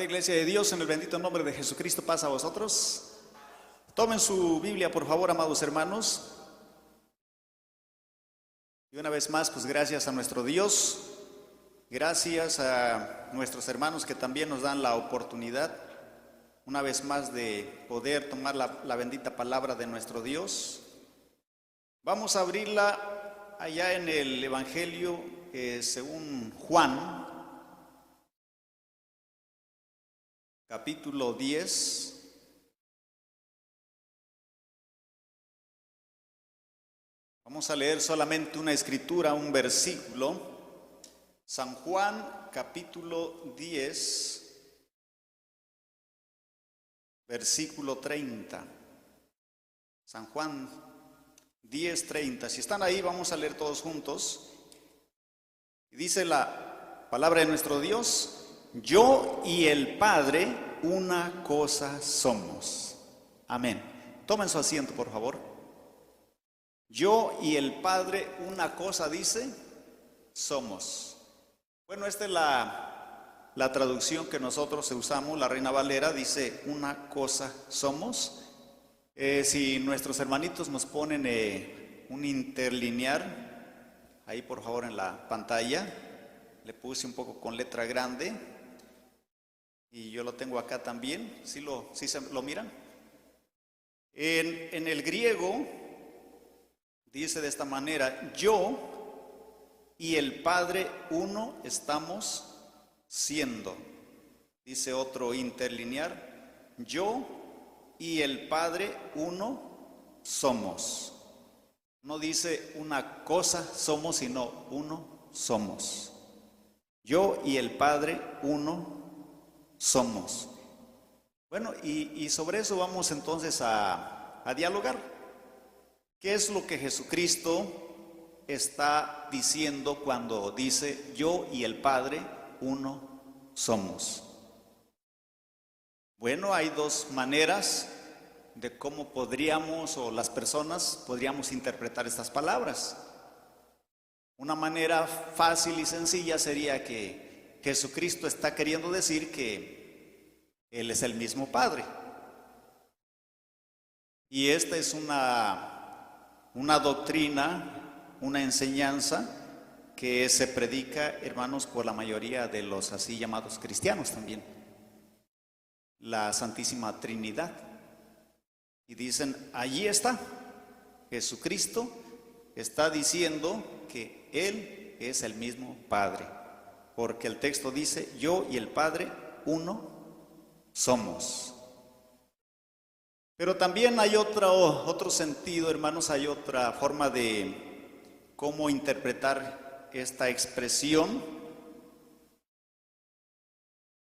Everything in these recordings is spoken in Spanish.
Amada Iglesia de Dios, en el bendito nombre de Jesucristo, paz a vosotros. Tomen su Biblia, por favor, amados hermanos. Y una vez más, pues gracias a nuestro Dios, gracias a nuestros hermanos que también nos dan la oportunidad, una vez más, de poder tomar la bendita palabra de nuestro Dios. Vamos a abrirla allá en el Evangelio según Juan, capítulo 10. Vamos a leer solamente una escritura, un versículo. San Juan, capítulo 10, versículo 30. San Juan 10, 30. Si están ahí, vamos a leer todos juntos. Y dice la palabra de nuestro Dios: yo y el Padre una cosa somos. Amén. Tomen su asiento, por favor. Yo y el Padre una cosa, dice, somos. Bueno, esta es la traducción que nosotros usamos, la Reina Valera, dice una cosa somos. Si nuestros hermanitos nos ponen un interlinear, ahí por favor en la pantalla, le puse un poco con letra grande. Y yo lo tengo acá también, ¿sí se lo miran? En el griego dice de esta manera: yo y el Padre uno estamos siendo. Dice otro interlinear: yo y el Padre uno somos. No dice una cosa somos, sino uno somos. Yo y el Padre uno somos. Bueno, y sobre eso vamos entonces a dialogar. ¿Qué es lo que Jesucristo está diciendo cuando dice yo y el Padre uno somos? Bueno, hay dos maneras de cómo podríamos, o las personas podríamos interpretar estas palabras. Una manera fácil y sencilla sería que Jesucristo está queriendo decir que Él es el mismo Padre. Y esta es una doctrina, una enseñanza que se predica, hermanos, por la mayoría de los así llamados cristianos también. La Santísima Trinidad. Y dicen, allí está, Jesucristo está diciendo que Él es el mismo Padre. Porque el texto dice, yo y el Padre uno somos. Pero también hay otro sentido, hermanos, hay otra forma de cómo interpretar esta expresión,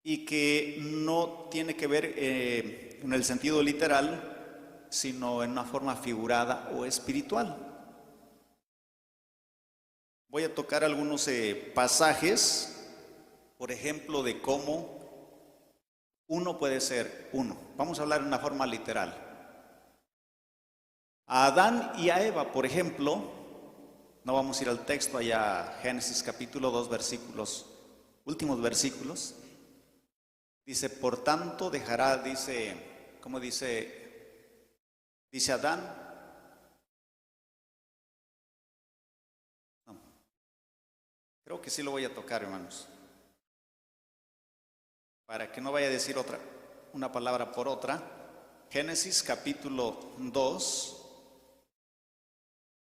y que no tiene que ver en el sentido literal, sino en una forma figurada o espiritual. Voy a tocar algunos pasajes, por ejemplo, de cómo uno puede ser uno. Vamos a hablar en una forma literal. A Adán y a Eva, por ejemplo, no vamos a ir al texto allá, Génesis capítulo 2, versículos, últimos versículos. Dice, por tanto dejará, dice, ¿cómo dice? Dice Adán. No, creo que sí lo voy a tocar, hermanos, para que no vaya a decir una palabra por otra. Génesis capítulo 2,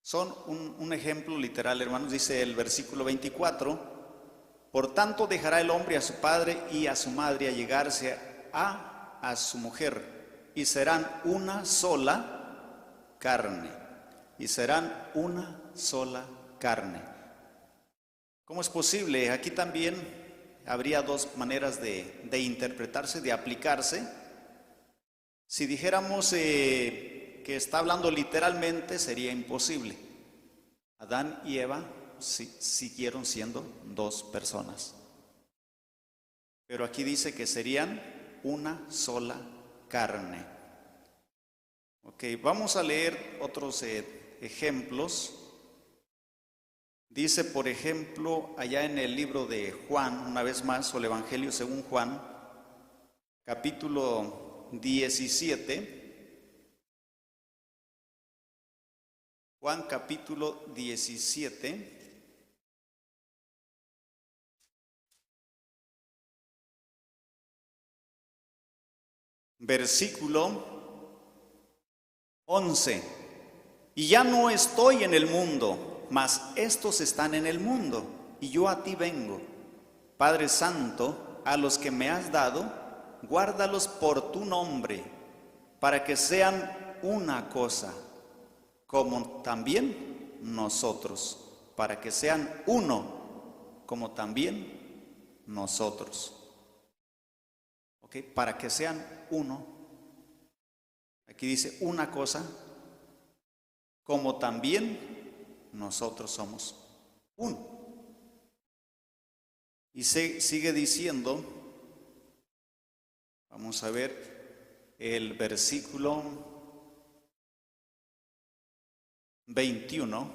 son un ejemplo literal, hermanos. Dice el versículo 24, por tanto dejará el hombre a su padre y a su madre, a llegarse a su mujer, y serán una sola carne. Y serán una sola carne. ¿Cómo es posible? Aquí también habría dos maneras de interpretarse, de aplicarse. Si dijéramos que está hablando literalmente, sería imposible. Adán y Eva siguieron siendo dos personas. Pero aquí dice que serían una sola carne. Ok, vamos a leer otros ejemplos. Dice, por ejemplo, allá en el libro de Juan, una vez más, o el Evangelio según Juan, capítulo 17. Juan capítulo 17. Versículo 11. Y ya no estoy en el mundo, mas estos están en el mundo, y yo a ti vengo. Padre Santo, a los que me has dado, guárdalos por tu nombre, para que sean una cosa, como también nosotros, para que sean uno, como también nosotros. ¿Ok? Para que sean uno. Aquí dice una cosa, como también nosotros somos uno. Y sigue diciendo, vamos a ver el versículo 21.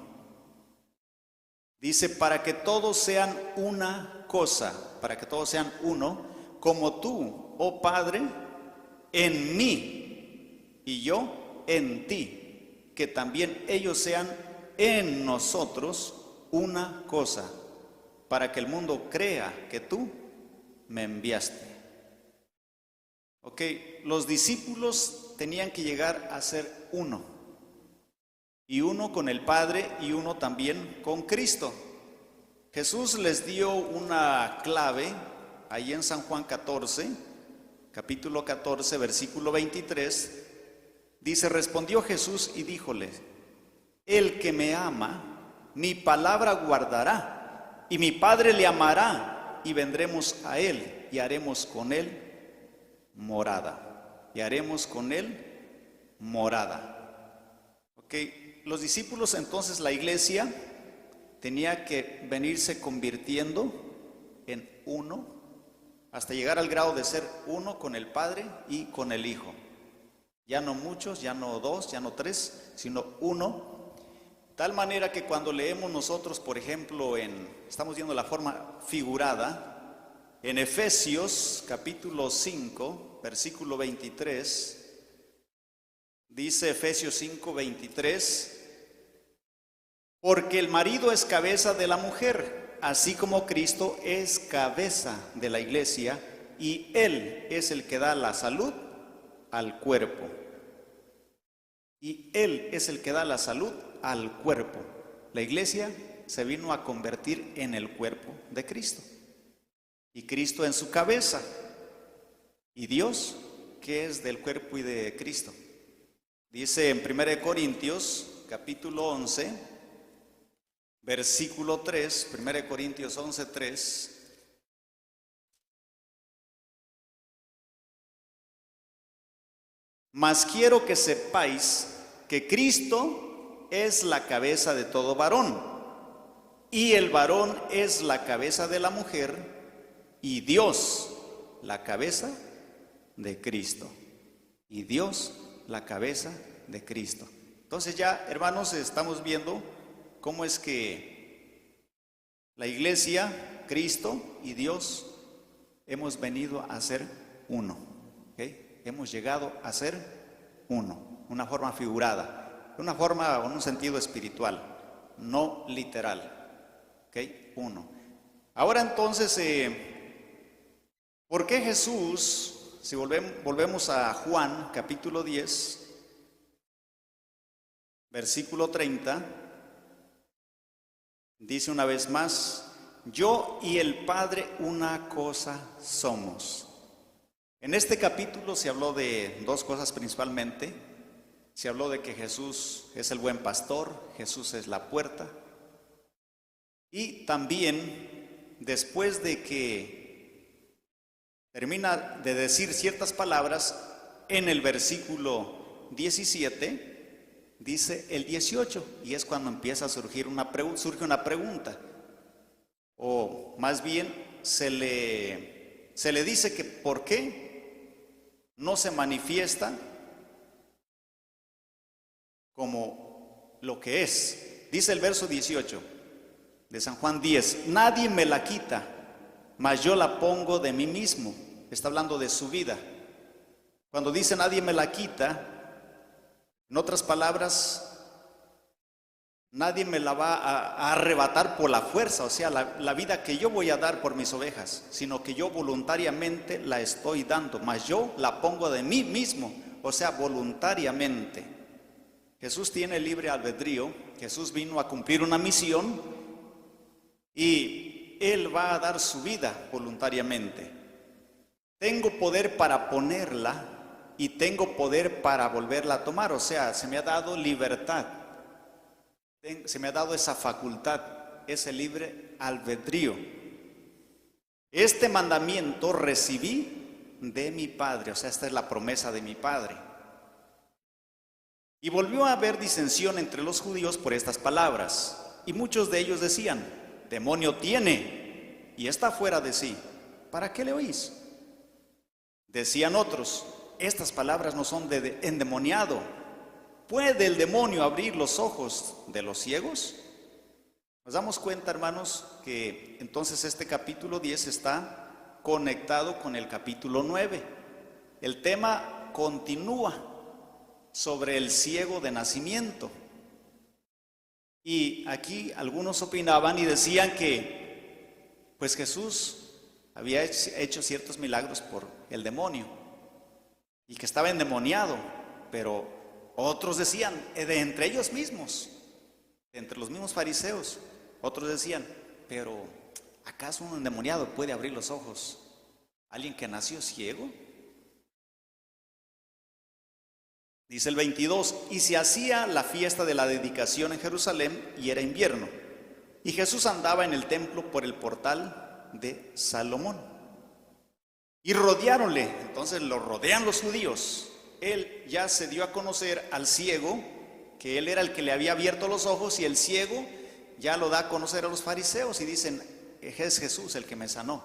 Dice, para que todos sean una cosa, para que todos sean uno, como tú, oh Padre, en mí y yo en ti, que también ellos sean en nosotros una cosa, para que el mundo crea que tú me enviaste. Ok, los discípulos tenían que llegar a ser uno, y uno con el Padre y uno también con Cristo. Jesús les dio una clave ahí en San Juan 14, capítulo 14, versículo 23. Dice, respondió Jesús y díjole, el que me ama, mi palabra guardará, y mi Padre le amará, y vendremos a él, y haremos con él morada. Y haremos con él morada. Ok, los discípulos entonces, la iglesia, tenía que venirse convirtiendo en uno, hasta llegar al grado de ser uno con el Padre y con el Hijo. Ya no muchos, ya no dos, ya no tres, sino uno. Tal manera que cuando leemos nosotros, por ejemplo, estamos viendo la forma figurada, en Efesios capítulo 5, versículo 23, dice Efesios 5, 23, porque el marido es cabeza de la mujer, así como Cristo es cabeza de la iglesia, y Él es el que da la salud al cuerpo. Y Él es el que da la salud al cuerpo. La iglesia se vino a convertir en el cuerpo de Cristo. Y Cristo en su cabeza. Y Dios, que es del cuerpo y de Cristo. Dice en 1 Corintios, capítulo 11, versículo 3, 1 Corintios 11, 3. Mas quiero que sepáis que Cristo es la cabeza de todo varón, y el varón es la cabeza de la mujer, y Dios la cabeza de Cristo. Y Dios la cabeza de Cristo. Entonces ya, hermanos, estamos viendo cómo es que la iglesia, Cristo y Dios hemos venido a ser uno. ¿Okay? Hemos llegado a ser uno, una forma figurada, una forma en un sentido espiritual, no literal. ¿Okay? Uno. Ahora entonces, ¿por qué Jesús, si volvemos a Juan capítulo 10, versículo 30, dice una vez más, yo y el Padre una cosa somos. En este capítulo se habló de dos cosas principalmente. Se habló de que Jesús es el buen pastor, Jesús es la puerta. Y también, después de que termina de decir ciertas palabras, en el versículo 17, dice el 18, y es cuando empieza a surge una pregunta, o más bien se le dice que por qué no se manifiesta como lo que es. Dice el verso 18 de San Juan 10, nadie me la quita, mas yo la pongo de mí mismo. Está hablando de su vida. Cuando dice nadie me la quita, en otras palabras, nadie me la va a arrebatar por la fuerza, o sea, la vida que yo voy a dar por mis ovejas, sino que yo voluntariamente la estoy dando, mas yo la pongo de mí mismo, o sea, voluntariamente. Jesús tiene libre albedrío, Jesús vino a cumplir una misión y Él va a dar su vida voluntariamente. Tengo poder para ponerla y tengo poder para volverla a tomar, o sea, se me ha dado libertad. Se me ha dado esa facultad, ese libre albedrío. Este mandamiento recibí de mi Padre, o sea, esta es la promesa de mi Padre. Y volvió a haber disensión entre los judíos por estas palabras, y muchos de ellos decían, demonio tiene y está fuera de sí, ¿para qué le oís? Decían otros, estas palabras no son de endemoniado. ¿Puede el demonio abrir los ojos de los ciegos? Nos damos cuenta, hermanos, que entonces este capítulo 10 está conectado con el capítulo 9. El tema continúa sobre el ciego de nacimiento. Y aquí algunos opinaban y decían que pues Jesús había hecho ciertos milagros por el demonio y que estaba endemoniado, pero otros decían, de entre ellos mismos, entre los mismos fariseos, otros decían, pero ¿acaso un endemoniado puede abrir los ojos? ¿Alguien que nació ciego? Dice el 22, y se hacía la fiesta de la dedicación en Jerusalén y era invierno. Y Jesús andaba en el templo por el portal de Salomón. Y rodeáronle, entonces lo rodean los judíos. Él ya se dio a conocer al ciego, que él era el que le había abierto los ojos, y el ciego ya lo da a conocer a los fariseos y dicen, es Jesús el que me sanó.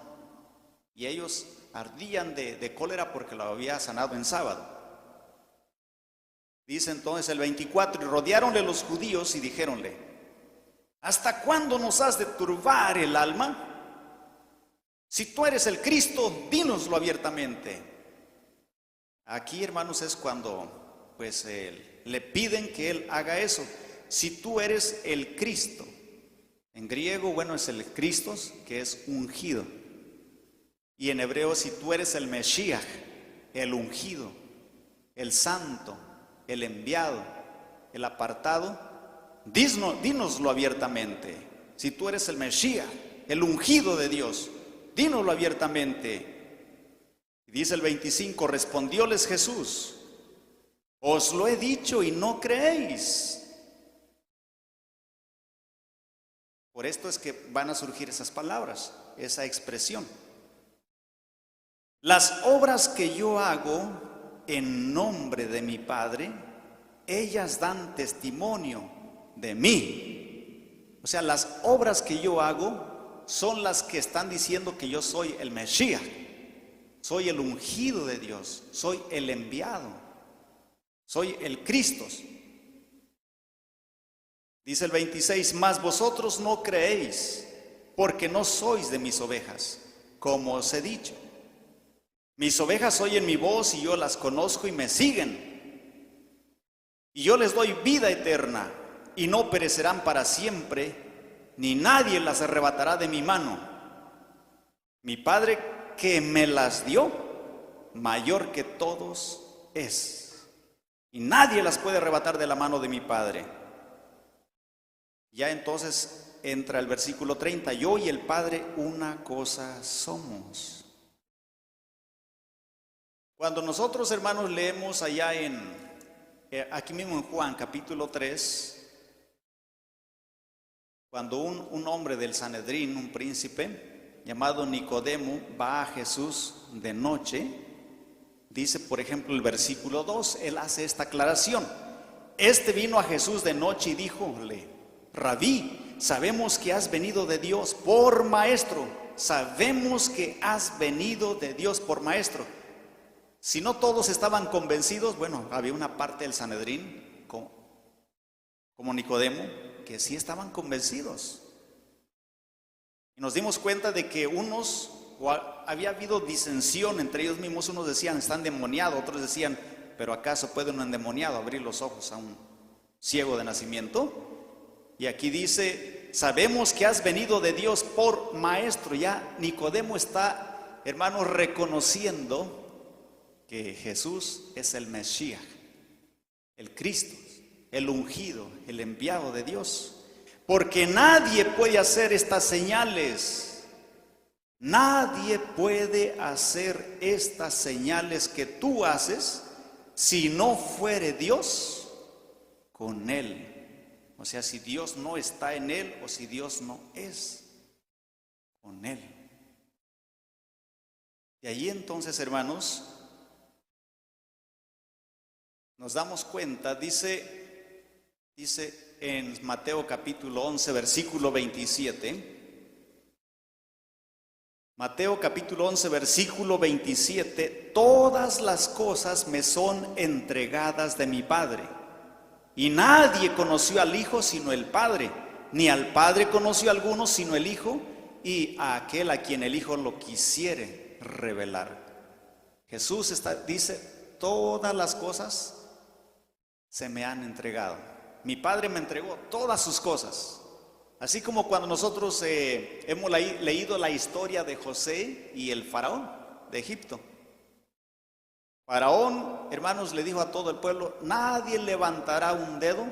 Y ellos ardían de cólera porque lo había sanado en sábado. Dice entonces el 24, y rodeáronle los judíos y dijéronle, ¿hasta cuándo nos has de turbar el alma? Si tú eres el Cristo, dínoslo abiertamente. Aquí, hermanos, es cuando pues le piden que él haga eso. Si tú eres el Cristo, en griego, bueno, es el Christos, que es ungido. Y en hebreo, si tú eres el Mesías, el ungido, el santo, el enviado, el apartado, dínoslo abiertamente. Si tú eres el Mesías, el ungido de Dios, dínoslo abiertamente. Dice el 25, respondióles Jesús, os lo he dicho y no creéis. Por esto es que van a surgir esas palabras, esa expresión. Las obras que yo hago en nombre de mi Padre, ellas dan testimonio de mí. O sea, las obras que yo hago son las que están diciendo que yo soy el Mesías, soy el ungido de Dios, soy el enviado, soy el Cristo. Dice el 26, mas vosotros no creéis, porque no sois de mis ovejas, como os he dicho. Mis ovejas oyen mi voz y yo las conozco y me siguen. Y yo les doy vida eterna y no perecerán para siempre, ni nadie las arrebatará de mi mano. Mi Padre que me las dio, mayor que todos es. Y nadie las puede arrebatar de la mano de mi Padre. Ya entonces entra el versículo 30. Yo y el Padre una cosa somos. Cuando nosotros, hermanos, leemos allá aquí mismo en Juan capítulo 3, cuando un hombre del Sanedrín, un príncipe llamado Nicodemo, va a Jesús de noche, dice por ejemplo el versículo 2, él hace esta aclaración. Este vino a Jesús de noche y díjole, Rabí, sabemos que has venido de Dios por maestro, sabemos que has venido de Dios por maestro. Si no todos estaban convencidos, bueno, había una parte del Sanedrín, como Nicodemo, que sí estaban convencidos. Y nos dimos cuenta de que unos había habido disensión entre ellos mismos. Unos decían, está endemoniado, otros decían, pero ¿acaso puede un endemoniado abrir los ojos a un ciego de nacimiento? Y aquí dice, sabemos que has venido de Dios por maestro. Ya Nicodemo está, hermanos, reconociendo que Jesús es el Mesías, el Cristo, el ungido, el enviado de Dios. Porque nadie puede hacer estas señales. Nadie puede hacer estas señales que tú haces si no fuere Dios con él. O sea, si Dios no está en él o si Dios no es con él. Y ahí entonces, hermanos, nos damos cuenta, dice en Mateo capítulo 11, versículo 27. Mateo capítulo 11, versículo 27. Todas las cosas me son entregadas de mi Padre. Y nadie conoció al Hijo sino el Padre, ni al Padre conoció a alguno sino el Hijo, y a aquel a quien el Hijo lo quisiere revelar. Jesús dice, todas las cosas se me han entregado. Mi Padre me entregó todas sus cosas. Así como cuando nosotros hemos leído la historia de José y el faraón de Egipto. Faraón, hermanos, le dijo a todo el pueblo, nadie levantará un dedo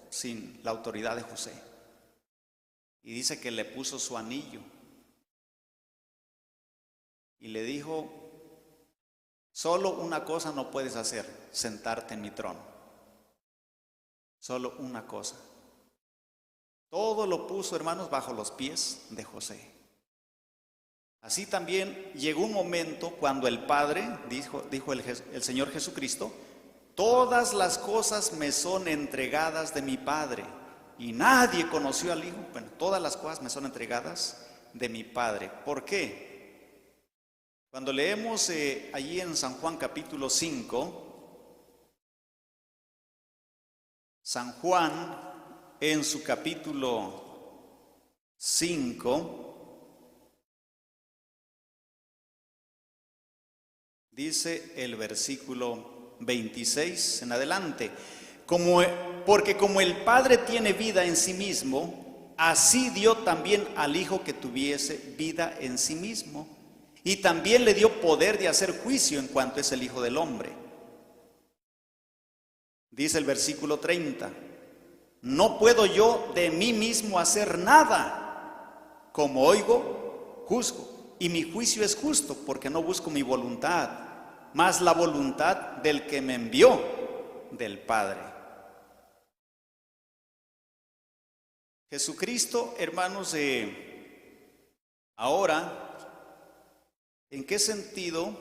sin la autoridad de José. Y dice que le puso su anillo. Y le dijo, solo una cosa no puedes hacer, sentarte en mi trono. Solo una cosa. Todo lo puso, hermanos, bajo los pies de José. Así también llegó un momento cuando el Padre, dijo el Señor Jesucristo, todas las cosas me son entregadas de mi Padre, y nadie conoció al Hijo. Bueno, todas las cosas me son entregadas de mi Padre. ¿Por qué? Cuando leemos allí en San Juan capítulo 5, San Juan en su capítulo 5, dice el versículo 26 en adelante, porque como el Padre tiene vida en sí mismo, así dio también al Hijo que tuviese vida en sí mismo, y también le dio poder de hacer juicio en cuanto es el Hijo del Hombre. Dice el versículo 30, no puedo yo de mí mismo hacer nada, como oigo, juzgo, y mi juicio es justo, porque no busco mi voluntad, mas la voluntad del que me envió, del Padre. Jesucristo, hermanos, ahora, ¿en qué sentido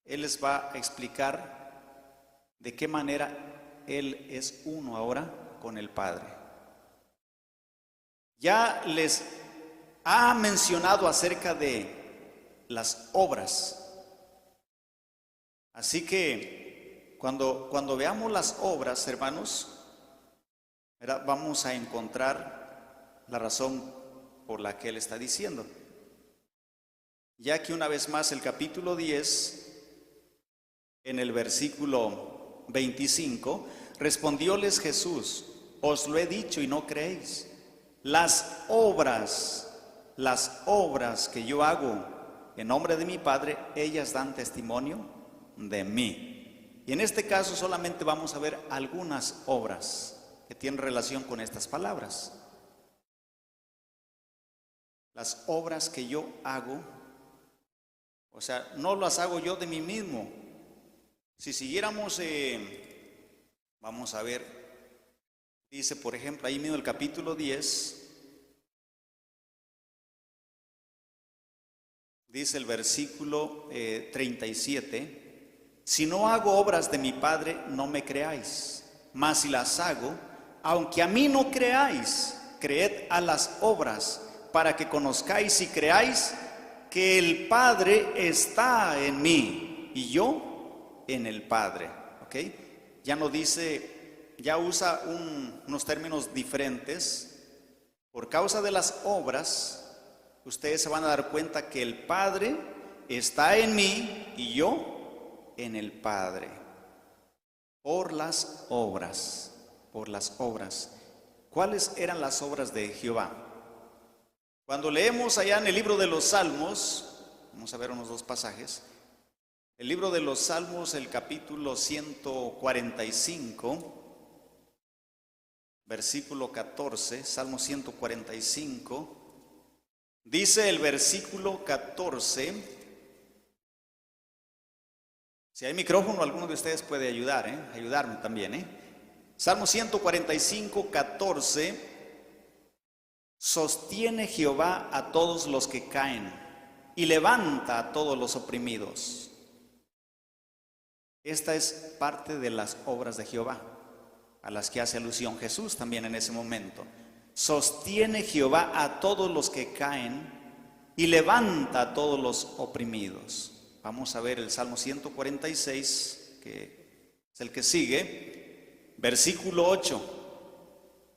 Él les va a explicar de qué manera Él es uno ahora con el Padre? Ya les ha mencionado acerca de las obras. Así que cuando veamos las obras, hermanos, vamos a encontrar la razón por la que Él está diciendo. Ya que una vez más el capítulo 10, en el versículo 25, respondióles Jesús, os lo he dicho y no creéis. Las obras que yo hago en nombre de mi Padre, ellas dan testimonio de mí. Y en este caso solamente vamos a ver algunas obras que tienen relación con estas palabras. Las obras que yo hago, o sea, no las hago yo de mí mismo. Si siguiéramos, vamos a ver, dice por ejemplo ahí mismo el capítulo 10, dice el versículo 37, si no hago obras de mi Padre, no me creáis, mas si las hago, aunque a mí no creáis, creed a las obras, para que conozcáis y creáis que el Padre está en mí y yo en el Padre. ¿Ok? Ya no dice, ya usa unos términos diferentes. Por causa de las obras, ustedes se van a dar cuenta que el Padre está en mí y yo en el Padre. Por las obras, por las obras. ¿Cuáles eran las obras de Jehová? Cuando leemos allá en el libro de los Salmos, vamos a ver unos dos pasajes. El libro de los Salmos, el capítulo 145, versículo 14, Salmo 145, dice el versículo 14, si hay micrófono, alguno de ustedes puede ayudarme también, Salmo 145, 14, sostiene Jehová a todos los que caen y levanta a todos los oprimidos. Esta es parte de las obras de Jehová, a las que hace alusión Jesús también en ese momento. Sostiene Jehová a todos los que caen y levanta a todos los oprimidos. Vamos a ver el Salmo 146, que es el que sigue, versículo 8,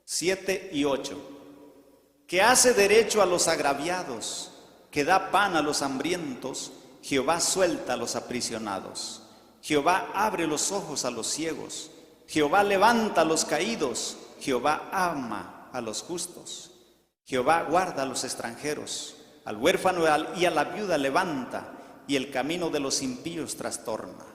7 y 8. Que hace derecho a los agraviados, que da pan a los hambrientos, Jehová suelta a los aprisionados. Jehová abre los ojos a los ciegos, Jehová levanta a los caídos, Jehová ama a los justos. Jehová guarda a los extranjeros, al huérfano y a la viuda levanta, y el camino de los impíos trastorna.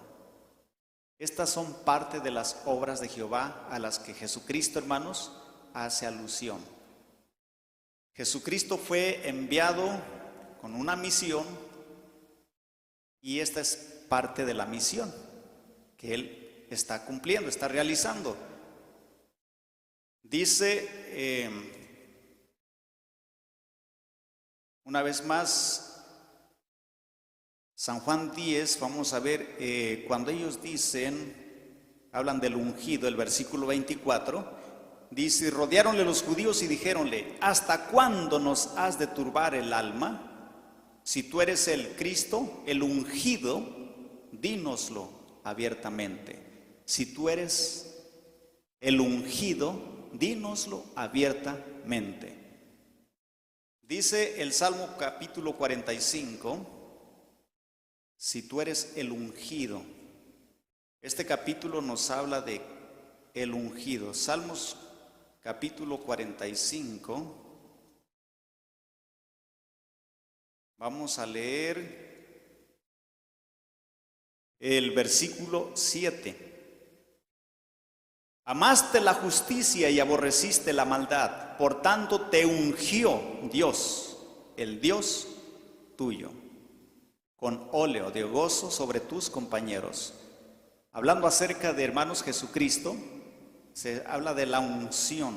Estas son parte de las obras de Jehová a las que Jesucristo, hermanos, hace alusión. Jesucristo fue enviado con una misión y esta es parte de la misión que Él está cumpliendo, está realizando. Dice, una vez más, San Juan 10, vamos a ver, cuando ellos hablan del ungido, el versículo 24, dice, rodeáronle los judíos y dijéronle, ¿hasta cuándo nos has de turbar el alma? Si tú eres el Cristo, el ungido, dínoslo abiertamente. Si tú eres el ungido, dínoslo abiertamente. Dice el Salmo capítulo 45, si tú eres el ungido. Este capítulo nos habla de el ungido. Salmos capítulo 45. Vamos a leer el versículo 7. Amaste la justicia y aborreciste la maldad, por tanto te ungió Dios, el Dios tuyo, con óleo de gozo sobre tus compañeros. Hablando acerca de hermanos Jesucristo, se habla de la unción.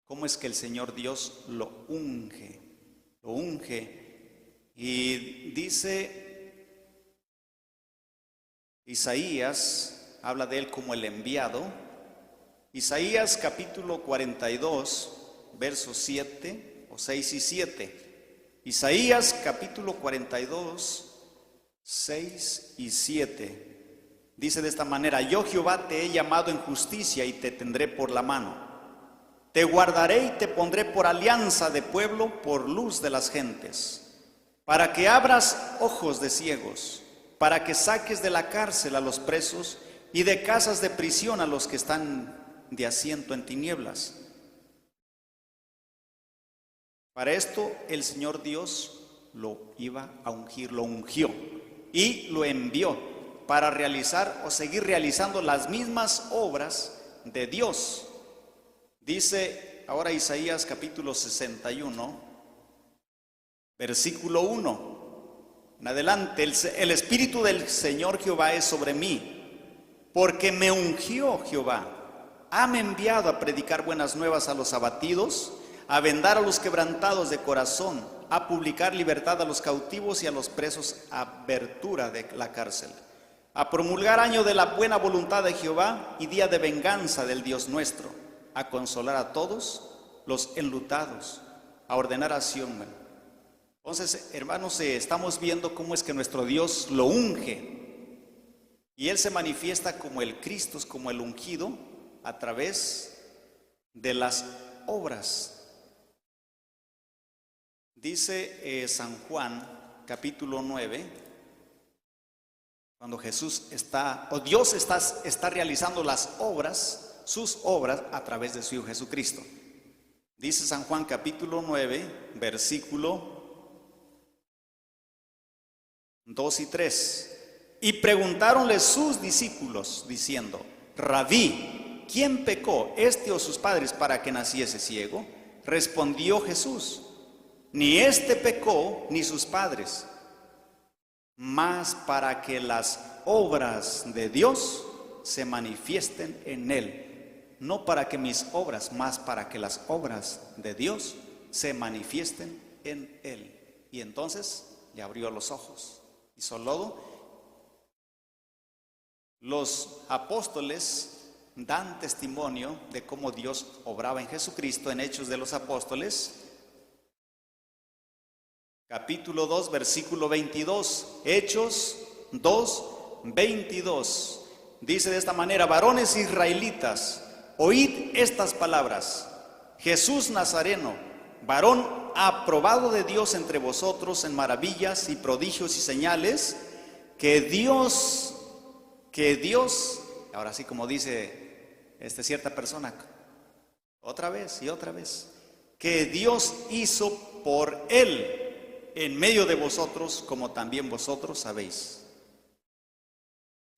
¿Cómo es que el Señor Dios lo unge? Lo unge. Y dice Isaías, habla de él como el enviado. Isaías capítulo 42, versos 7 o 6 y 7. Isaías capítulo 42, 6 y 7. Dice de esta manera, yo Jehová te he llamado en justicia y te tendré por la mano. Te guardaré y te pondré por alianza de pueblo, por luz de las gentes. Para que abras ojos de ciegos, para que saques de la cárcel a los presos y de casas de prisión a los que están de asiento en tinieblas. Para esto el Señor Dios lo iba a ungir, lo ungió y lo envió para realizar o seguir realizando las mismas obras de Dios. Dice ahora Isaías capítulo 61, versículo 1 en adelante, el Espíritu del Señor Jehová es sobre mí, porque me ungió Jehová, hame enviado a predicar buenas nuevas a los abatidos, a vendar a los quebrantados de corazón, a publicar libertad a los cautivos y a los presos abertura de la cárcel, a promulgar año de la buena voluntad de Jehová y día de venganza del Dios nuestro, a consolar a todos los enlutados, a ordenar a Sión. Entonces, hermanos, estamos viendo cómo es que nuestro Dios lo unge y Él se manifiesta como el Cristo, como el ungido, a través de las obras Dice San Juan, capítulo 9, cuando Jesús está, o Dios está realizando las obras, sus obras a través de su Hijo Jesucristo. Dice San Juan, capítulo 9, versículo 2 y 3. Y preguntáronle sus discípulos, diciendo: Rabí, ¿quién pecó, este o sus padres, para que naciese ciego? Respondió Jesús: ni este pecó, ni sus padres, mas para que las obras de Dios se manifiesten en él. No para que mis obras, mas para que las obras de Dios se manifiesten en él. Y entonces le abrió los ojos, hizo lodo. Los apóstoles dan testimonio de cómo Dios obraba en Jesucristo en Hechos de los Apóstoles, capítulo 2, versículo 22. Hechos 2, 22. Dice de esta manera: varones israelitas, oíd estas palabras. Jesús Nazareno, varón aprobado de Dios entre vosotros en maravillas y prodigios y señales, que Dios, ahora sí, como dice cierta persona, otra vez y otra vez, que Dios hizo por él en medio de vosotros, como también vosotros sabéis.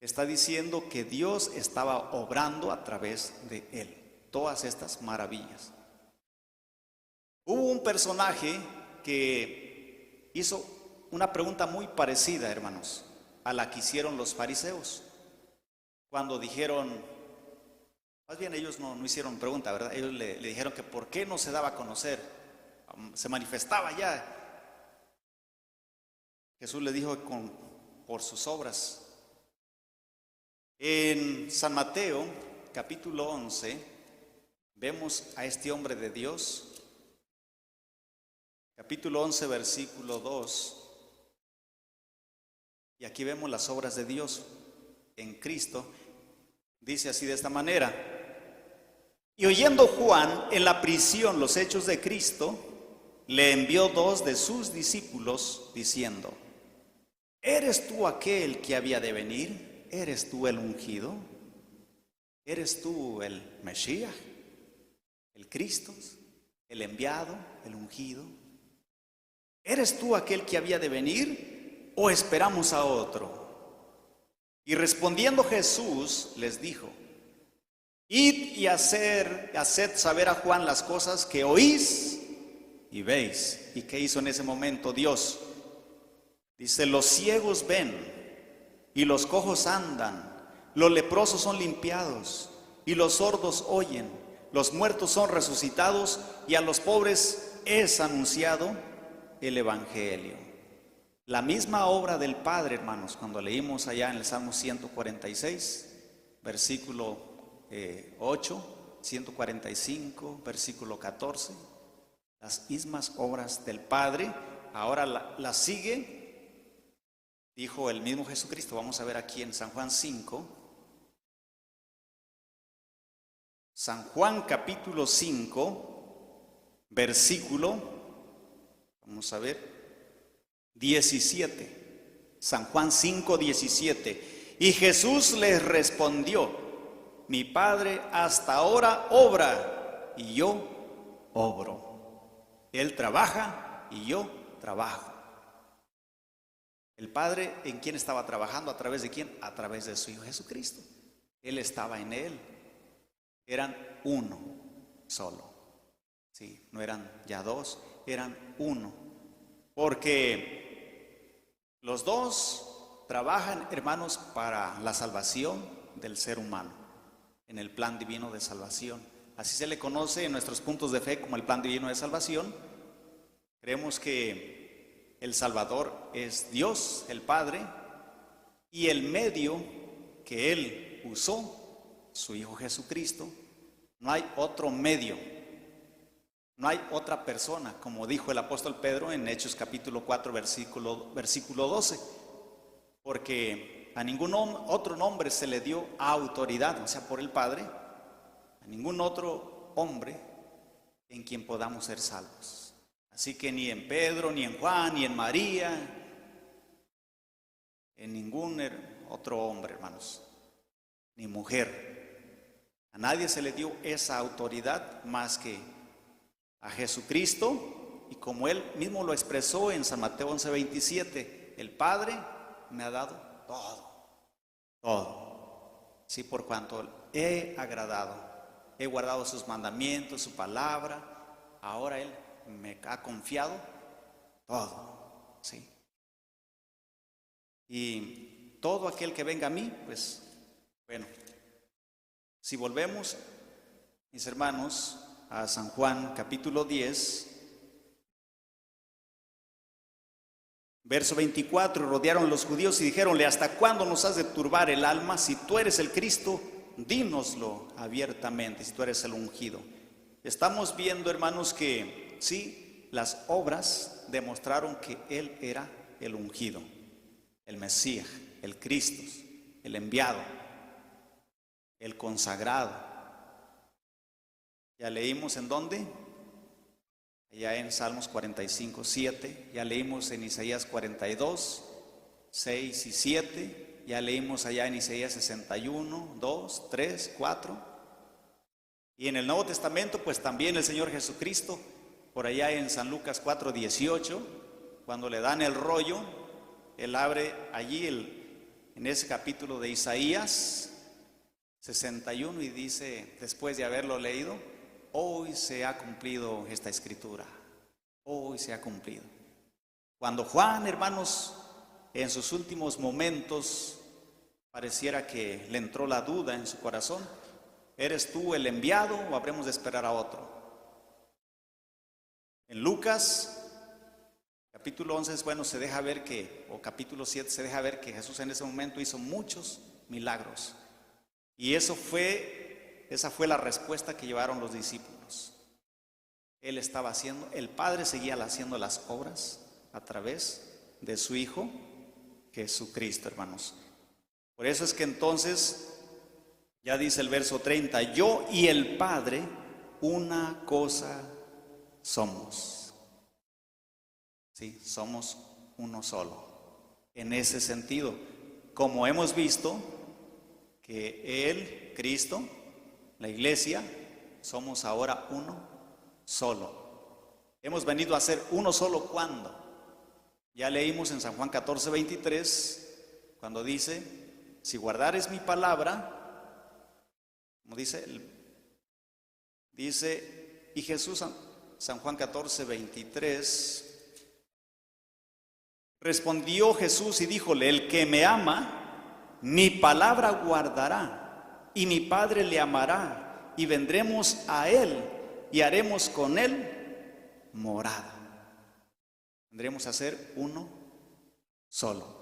Está diciendo que Dios estaba obrando a través de él todas estas maravillas. Hubo un personaje que hizo una pregunta muy parecida, hermanos, a la que hicieron los fariseos. Cuando dijeron, más bien ellos no hicieron pregunta, ¿verdad? Ellos le dijeron que por qué no se daba a conocer, se manifestaba ya. Jesús le dijo por sus obras. En San Mateo, capítulo 11, vemos a este hombre de Dios. Capítulo 11, versículo 2. Y aquí vemos las obras de Dios en Cristo. Dice así de esta manera: y oyendo Juan en la prisión los hechos de Cristo, le envió 2 de sus discípulos, diciendo: ¿eres tú aquel que había de venir? ¿Eres tú el ungido? ¿Eres tú el Mesías, el Cristo, el enviado, el ungido? ¿Eres tú aquel que había de venir o esperamos a otro? Y respondiendo Jesús les dijo: id y haced saber a Juan las cosas que oís y veis. ¿Y qué hizo en ese momento Dios? Dice: los ciegos ven y los cojos andan, los leprosos son limpiados y los sordos oyen, los muertos son resucitados y a los pobres es anunciado el Evangelio. La misma obra del Padre, hermanos, cuando leímos allá en el Salmo 146, versículo 8, 145, versículo 14, las mismas obras del Padre, ahora las sigue. Dijo el mismo Jesucristo. Vamos a ver aquí en San Juan 5. San Juan capítulo 5, versículo, vamos a ver, 17. San Juan 5, 17. Y Jesús les respondió: mi Padre hasta ahora obra y yo obro. Él trabaja y yo trabajo. El Padre, ¿en quién estaba trabajando? ¿A través de quién? A través de su Hijo Jesucristo. Él estaba en él. Eran uno solo. Sí, no eran ya 2, eran uno. Porque los 2 trabajan, hermanos, para la salvación del ser humano, en el plan divino de salvación. Así se le conoce en nuestros puntos de fe como el plan divino de salvación. Creemos que el Salvador es Dios, el Padre, y el medio que Él usó, su Hijo Jesucristo. No hay otro medio, no hay otra persona, como dijo el apóstol Pedro en Hechos capítulo 4, versículo 12, porque a ningún otro nombre se le dio autoridad, o sea, por el Padre, a ningún otro hombre en quien podamos ser salvos. Así que ni en Pedro, ni en Juan, ni en María, en ningún otro hombre, hermanos, ni mujer. A nadie se le dio esa autoridad más que a Jesucristo, y como Él mismo lo expresó en San Mateo 11:27, el Padre me ha dado todo. Sí, por cuanto he guardado sus mandamientos, su palabra, ahora Él me ha confiado todo, ¿sí? Y todo aquel que venga a mí, pues, bueno, si volvemos, mis hermanos, a San Juan capítulo 10, verso 24, rodearon los judíos y dijéronle: ¿hasta cuándo nos has de turbar el alma? Si tú eres el Cristo, dínoslo abiertamente, si tú eres el ungido. Estamos viendo, hermanos, que sí, las obras demostraron que Él era el ungido, el Mesías, el Cristo, el enviado, el consagrado. Ya leímos en dónde, allá en Salmos 45:7, ya leímos en Isaías 42:6 y 7, ya leímos allá en Isaías 61:2, 3, 4. Y en el Nuevo Testamento, pues también el Señor Jesucristo, por allá en San Lucas 4:18, cuando le dan el rollo, Él abre allí en ese capítulo de Isaías 61 y dice, después de haberlo leído: hoy se ha cumplido esta escritura, hoy se ha cumplido. Cuando Juan, hermanos, en sus últimos momentos, pareciera que le entró la duda en su corazón: ¿eres tú el enviado o habremos de esperar a otro? En Lucas capítulo 11, bueno, se deja ver que, o capítulo 7, se deja ver que Jesús en ese momento hizo muchos milagros. Y esa fue la respuesta que llevaron los discípulos. Él estaba haciendo, el Padre seguía haciendo las obras a través de su Hijo Jesucristo, hermanos. Por eso es que entonces, ya dice el verso 30, yo y el Padre una cosa somos. Sí, somos uno solo. En ese sentido, como hemos visto que Él, Cristo, la iglesia, somos ahora uno solo. Hemos venido a ser uno solo ¿cuándo? Ya leímos en San Juan 14:23, cuando dice: si guardares mi palabra, como dice, y Jesús, San Juan 14:23, respondió Jesús y díjole: el que me ama, mi palabra guardará, y mi Padre le amará, y vendremos a él, y haremos con él morada. Vendremos a ser uno solo.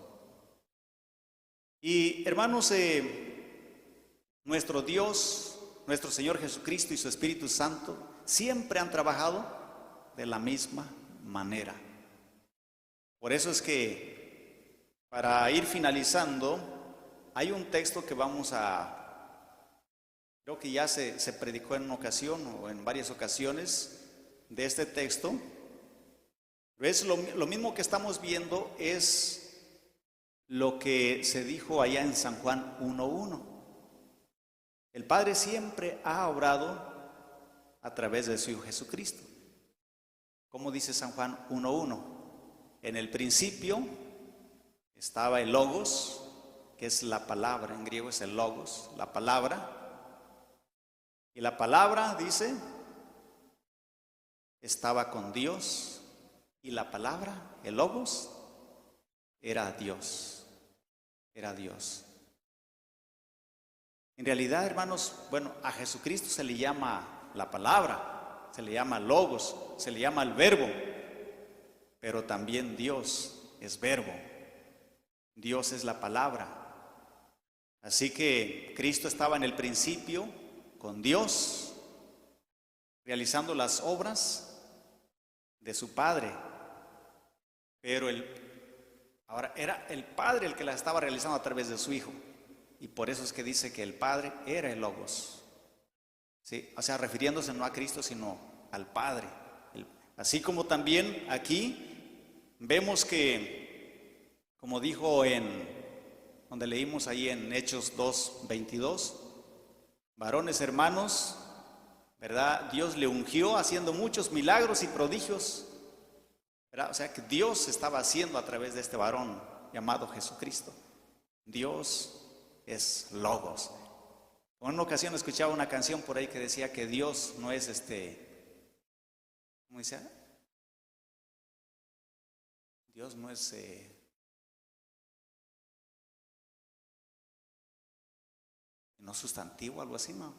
Y hermanos, nuestro Dios, nuestro Señor Jesucristo y su Espíritu Santo siempre han trabajado de la misma manera. Por eso es que, para ir finalizando, hay un texto que creo que ya se predicó en una ocasión o en varias ocasiones de este texto. Es lo mismo que estamos viendo, es lo que se dijo allá en San Juan 1:1. El Padre siempre ha obrado a través de su Hijo Jesucristo. ¿Cómo dice San Juan 1:1? En el principio estaba el Logos, que es la palabra, en griego es el Logos, la palabra. Y la palabra, dice, estaba con Dios, y la palabra, el Logos, era Dios, era Dios. En realidad, hermanos, bueno, a Jesucristo se le llama la palabra, se le llama Logos, se le llama el verbo. Pero también Dios es verbo, Dios es la palabra. Así que Cristo estaba en el principio con Dios, realizando las obras de su Padre. Pero ahora era el Padre el que las estaba realizando a través de su Hijo. Y por eso es que dice que el Padre era el Logos. ¿Sí? O sea, refiriéndose no a Cristo, sino al Padre. Así como también aquí vemos que, como dijo donde leímos ahí en Hechos 2:22, varones hermanos, ¿verdad? Dios le ungió haciendo muchos milagros y prodigios, ¿verdad? O sea que Dios estaba haciendo a través de este varón llamado Jesucristo. Dios es Logos. En una ocasión escuchaba una canción por ahí que decía que Dios no es ¿cómo dice? Dios no es no sustantivo, algo así, ¿no?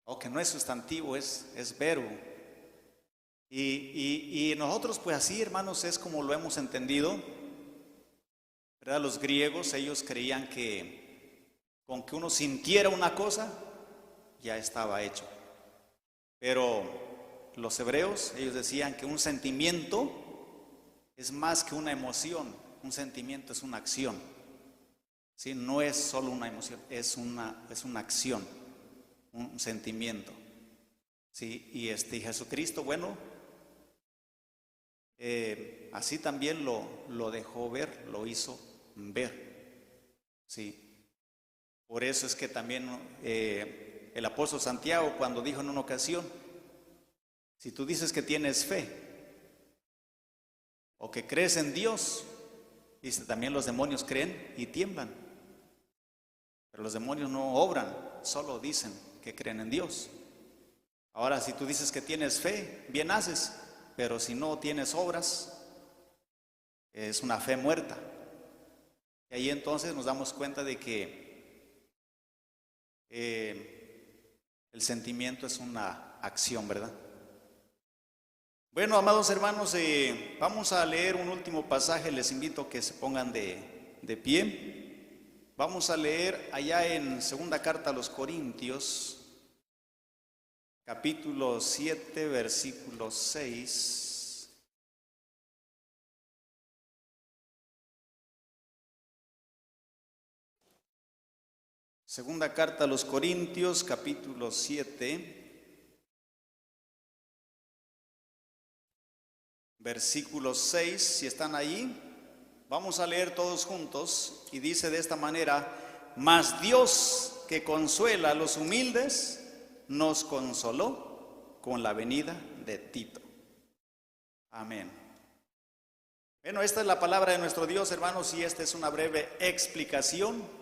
O que no es sustantivo, es verbo. Y nosotros pues así, hermanos, es como lo hemos entendido, ¿verdad? Los griegos, ellos creían que con que uno sintiera una cosa, ya estaba hecho. Pero los hebreos, ellos decían que un sentimiento es más que una emoción. Un sentimiento es una acción. ¿Sí? No es solo una emoción, es una acción, un sentimiento. ¿Sí? Y Jesucristo, bueno, así también lo dejó ver, lo hizo ver. ¿Sí? Por eso es que también el apóstol Santiago, cuando dijo en una ocasión, si tú dices que tienes fe o que crees en Dios, dice, también los demonios creen y tiemblan. Pero los demonios no obran, solo dicen que creen en Dios. Ahora, si tú dices que tienes fe, bien haces, pero si no tienes obras, es una fe muerta. Y ahí entonces nos damos cuenta de que el sentimiento es una acción, ¿verdad? Bueno, amados hermanos, vamos a leer un último pasaje. Les invito a que se pongan de pie. Vamos a leer allá en segunda carta a los Corintios, capítulo 7, versículo 6. Segunda carta a los Corintios, capítulo 7, versículo 6. Si están ahí, vamos a leer todos juntos, y dice de esta manera: mas Dios, que consuela a los humildes, nos consoló con la venida de Tito. Amén. Bueno, esta es la palabra de nuestro Dios, hermanos, y esta es una breve explicación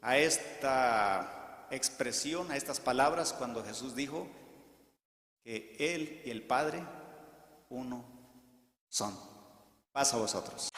a esta expresión, a estas palabras, cuando Jesús dijo que Él y el Padre uno son. Paz a vosotros.